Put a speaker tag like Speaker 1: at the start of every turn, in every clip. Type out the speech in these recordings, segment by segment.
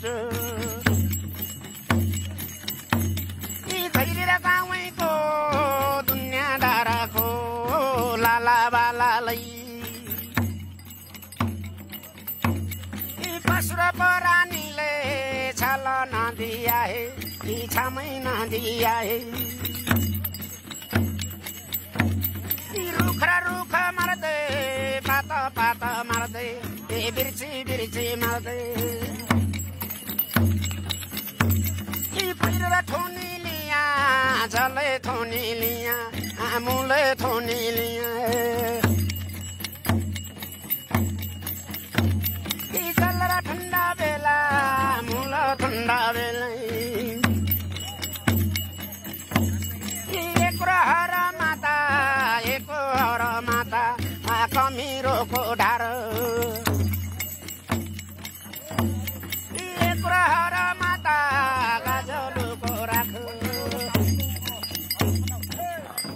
Speaker 1: छु यी खैरी र गाउँको दुनियाँ डाँडाको लाला बालालाई यी पशु र परानीले छल नदिया हे इच्छामै नदिया हे रुख र रुख मर्दै पात पात मर्दै बिर्सी बिर्सी मर्दै पहिरो र थोनी लिया जलै थोनी लिया आमुलै थोनी लिया जल र ठन्डा बेला मुल ठन्डा बेला एक हर माता एक हर माता कमिरोको ढार एक हर माता गाजलको राख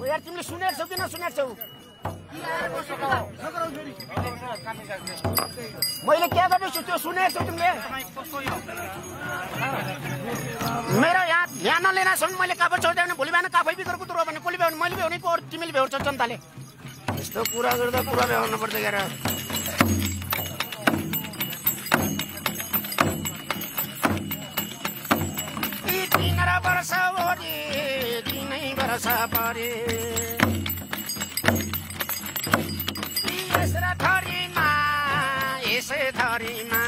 Speaker 1: यार तिमीले सुनेको छौ कि नसुनेको छौ मैले क्या गर्दैछु त्यो सुनेको छौ तिमीले मेरो यहाँ नलिएनसम्म मैले काफै छोड्दै भने भोलि बिहान काफै बिगर कुतुरो भने कसले भ्याउने मैले भ्याउने पो तिमीले भ्याउँछ जनताले यस्तो कुरा गर्दा पुरा भ्याउनु पर्छ क्या यी 3 वर्ष ओरी 3 वर्ष परे यसै थरीमा